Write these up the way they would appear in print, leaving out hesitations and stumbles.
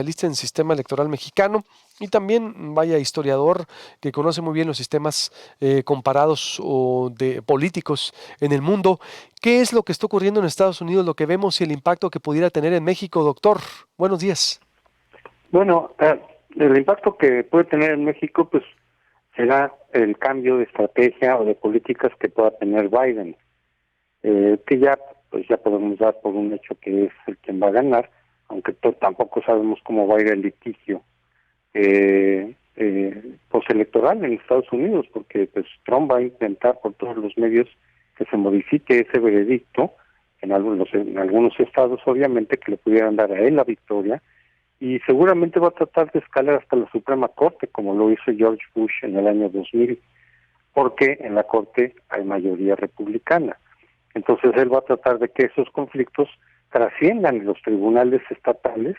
especialista en sistema electoral mexicano y también, vaya, historiador que conoce muy bien los sistemas comparados o de políticos en el mundo. ¿Qué es lo que está ocurriendo en Estados Unidos, lo que vemos y el impacto que pudiera tener en México, doctor? Buenos días. Bueno, el impacto que puede tener en México, pues, será el cambio de estrategia o de políticas que pueda tener Biden, que ya podemos dar por un hecho que es el quien va a ganar, aunque tampoco sabemos cómo va a ir el litigio postelectoral en Estados Unidos, porque pues Trump va a intentar por todos los medios que se modifique ese veredicto en algunos estados, obviamente, que le pudieran dar a él la victoria, y seguramente va a tratar de escalar hasta la Suprema Corte, como lo hizo George Bush en el año 2000, porque en la Corte hay mayoría republicana. Entonces él va a tratar de que esos conflictos trasciendan los tribunales estatales,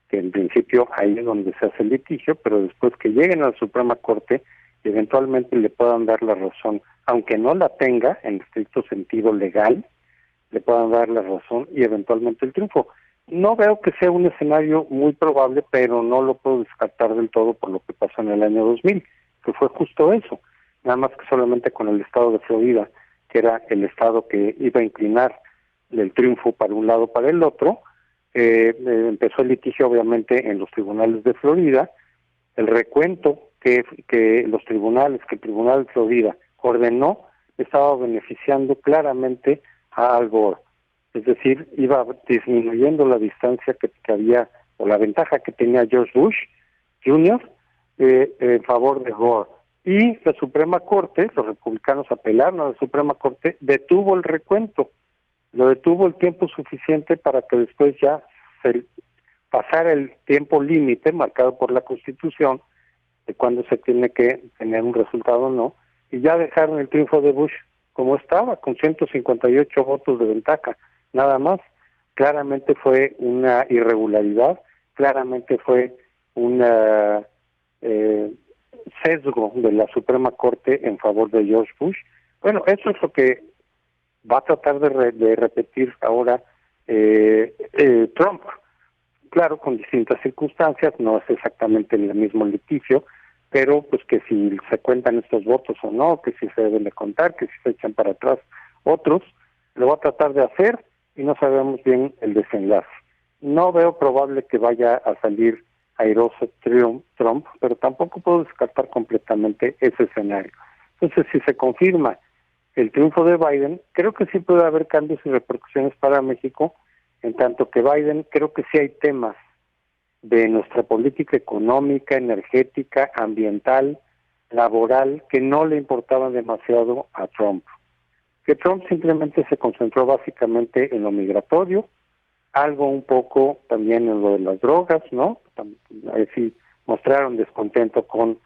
que en principio ahí es donde se hace el litigio, pero después que lleguen a la Suprema Corte y eventualmente le puedan dar la razón, aunque no la tenga en estricto sentido legal, le puedan dar la razón y eventualmente el triunfo. No veo que sea un escenario muy probable, pero no lo puedo descartar del todo por lo que pasó en el año 2000, que fue justo eso. Nada más que solamente con el estado de Florida, que era el estado que iba a inclinar el triunfo para un lado o para el otro, empezó el litigio obviamente en los tribunales de Florida. El recuento que el Tribunal de Florida ordenó estaba beneficiando claramente a Al Gore. Es decir, iba disminuyendo la distancia que había, o la ventaja que tenía George Bush Jr. En favor de Gore. Y la Suprema Corte, los republicanos apelaron a la Suprema Corte, detuvo el recuento, lo detuvo el tiempo suficiente para que después ya se pasara el tiempo límite marcado por la Constitución de cuándo se tiene que tener un resultado o no, y ya dejaron el triunfo de Bush como estaba, con 158 votos de ventaja, nada más. Claramente fue una irregularidad, claramente fue una sesgo de la Suprema Corte en favor de George Bush. Bueno, eso es lo que va a tratar de repetir ahora Trump. Claro, con distintas circunstancias, no es exactamente el mismo litigio, pero pues que si se cuentan estos votos o no, que si se deben de contar, que si se echan para atrás otros, lo va a tratar de hacer y no sabemos bien el desenlace. No veo probable que vaya a salir airoso Trump, pero tampoco puedo descartar completamente ese escenario. Entonces, si se confirma el triunfo de Biden, creo que sí puede haber cambios y repercusiones para México, en tanto que Biden, creo que sí hay temas de nuestra política económica, energética, ambiental, laboral, que no le importaban demasiado a Trump. Que Trump simplemente se concentró básicamente en lo migratorio, algo un poco también en lo de las drogas, ¿no? Ahí sí mostraron descontento con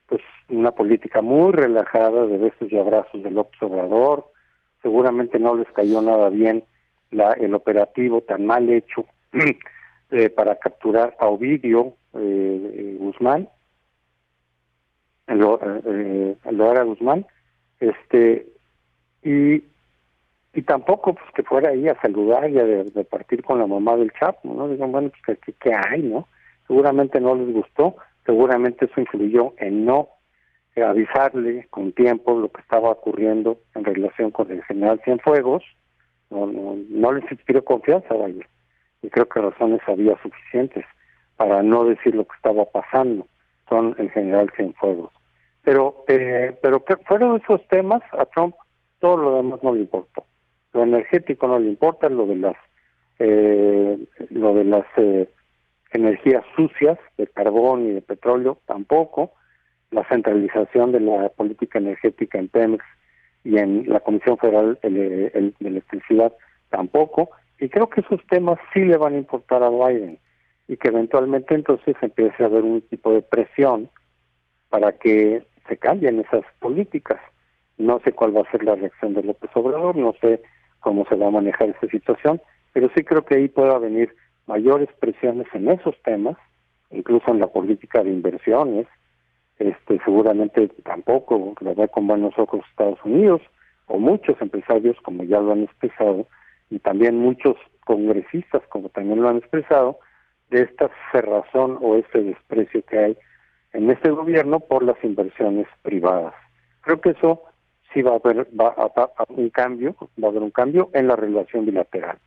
pues una política muy relajada de besos y abrazos del López Obrador. Seguramente no les cayó nada bien el operativo tan mal hecho para capturar a Ovidio Guzmán, Loera Guzmán, y tampoco pues que fuera ahí a saludar y a de partir con la mamá del Chapo, ¿no? Digan, bueno, pues ¿qué hay, no? Seguramente no les gustó, seguramente eso influyó en no avisarle con tiempo lo que estaba ocurriendo en relación con el general Cienfuegos. No les inspiró confianza, vaya, y creo que razones había suficientes para no decir lo que estaba pasando con el general Cienfuegos. Pero que fueron esos temas, a Trump todo lo demás no le importó. Lo energético no le importa, lo de las energías sucias de carbón y de petróleo tampoco, la centralización de la política energética en Pemex y en la Comisión Federal de Electricidad tampoco, y creo que esos temas sí le van a importar a Biden y que eventualmente entonces empiece a haber un tipo de presión para que se cambien esas políticas. No sé cuál va a ser la reacción de López Obrador, no sé cómo se va a manejar esta situación, pero sí creo que ahí pueda venir mayores presiones en esos temas, incluso en la política de inversiones. Seguramente tampoco lo ve con buenos ojos Estados Unidos, o muchos empresarios como ya lo han expresado, y también muchos congresistas como también lo han expresado, de esta cerrazón o este desprecio que hay en este gobierno por las inversiones privadas. Creo que eso sí va a haber un cambio, va a haber un cambio en la relación bilateral.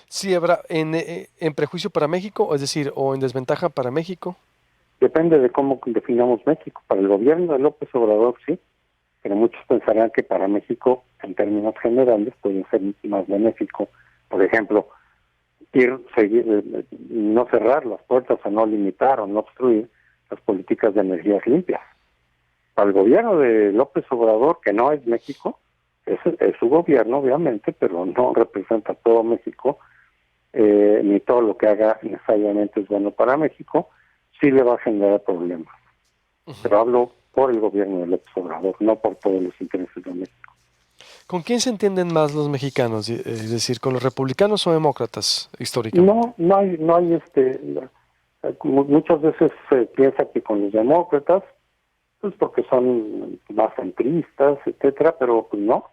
Sí, habrá en prejuicio para México, es decir, o en desventaja para México. Depende de cómo definamos México. Para el gobierno de López Obrador sí, pero muchos pensarán que para México, en términos generales, puede ser más benéfico. Por ejemplo, no cerrar las puertas o no limitar o no obstruir las políticas de energías limpias. Para el gobierno de López Obrador, que no es México, es su gobierno obviamente, pero no representa todo México, ni todo lo que haga necesariamente es bueno para México, sí le va a generar problemas. Pero hablo por el gobierno de López Obrador, no por todos los intereses de México. ¿Con quién se entienden más los mexicanos? Es decir, ¿con los republicanos o demócratas históricamente? Muchas veces se piensa que con los demócratas, pues porque son más centristas, etcétera, pero pues no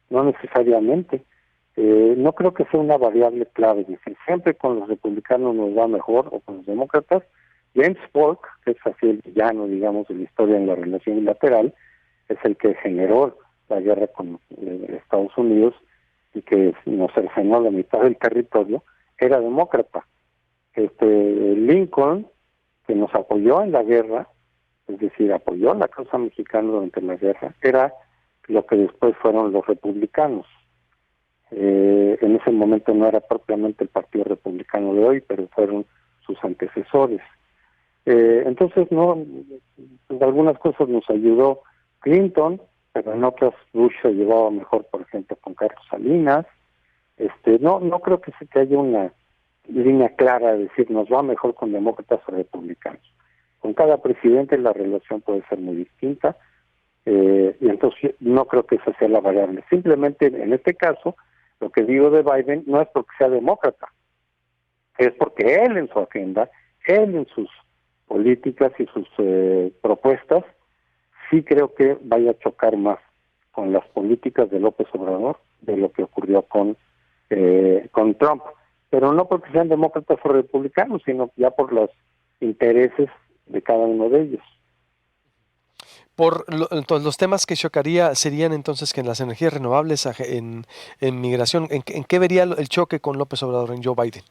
necesariamente. No creo que sea una variable clave. Es decir, siempre con los republicanos nos va mejor o con los demócratas. James Polk, que es así el villano, digamos, de la historia en la relación bilateral, es el que generó la guerra con Estados Unidos y que nos cercenó la mitad del territorio, era demócrata. Lincoln, que nos apoyó en la guerra, es decir, apoyó la causa mexicana durante la guerra, era lo que después fueron los republicanos. En ese momento no era propiamente el Partido Republicano de hoy, pero fueron sus antecesores. Entonces, en algunas cosas nos ayudó Clinton, pero en otras Bush se llevaba mejor, por ejemplo, con Carlos Salinas. No creo que haya una línea clara de decir nos va mejor con demócratas o republicanos. Con cada presidente la relación puede ser muy distinta, y entonces no creo que esa sea la variable. Simplemente en este caso, lo que digo de Biden no es porque sea demócrata, es porque él en su agenda, él en sus políticas y sus propuestas, sí creo que vaya a chocar más con las políticas de López Obrador de lo que ocurrió con Trump, pero no porque sean demócratas o republicanos, sino ya por los intereses de cada uno de ellos. Entonces, los temas que chocaría serían entonces que en las energías renovables, en migración, ¿en qué vería el choque con López Obrador, en Joe Biden?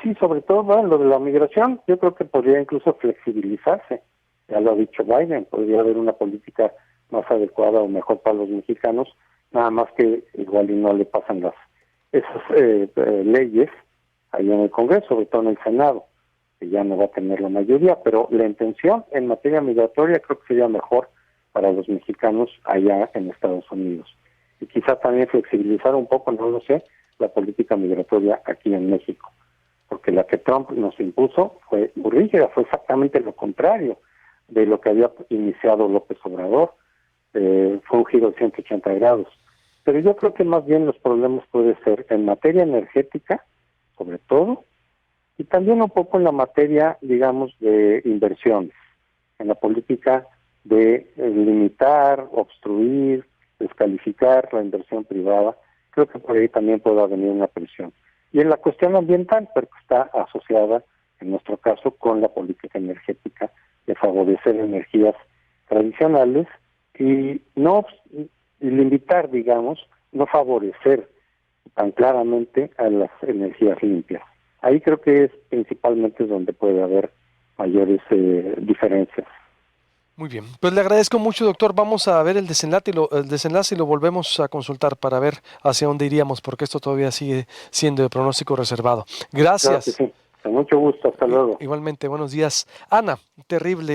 Sí, sobre todo lo de la migración, yo creo que podría incluso flexibilizarse. Ya lo ha dicho Biden, podría haber una política más adecuada o mejor para los mexicanos, nada más que igual y no le pasan esas leyes allá en el Congreso, sobre todo en el Senado, que ya no va a tener la mayoría, pero la intención en materia migratoria creo que sería mejor para los mexicanos allá en Estados Unidos. Y quizá también flexibilizar un poco, no lo sé, la política migratoria aquí en México, porque la que Trump nos impuso fue muy rígida, fue exactamente lo contrario de lo que había iniciado López Obrador. Fue un giro de 180 grados. Pero yo creo que más bien los problemas pueden ser en materia energética, sobre todo, y también un poco en la materia, digamos, de inversiones, en la política de limitar, obstruir, descalificar la inversión privada. Creo que por ahí también pueda venir una presión. Y en la cuestión ambiental, pero que está asociada, en nuestro caso, con la política energética de favorecer energías tradicionales y limitar, digamos, no favorecer tan claramente a las energías limpias. Ahí creo que es principalmente donde puede haber mayores diferencias. Muy bien, pues le agradezco mucho, doctor. Vamos a ver el desenlace y lo volvemos a consultar para ver hacia dónde iríamos, porque esto todavía sigue siendo de pronóstico reservado. Claro que Gracias. sí, con mucho gusto, hasta luego. Igualmente, buenos días. Ana, terrible.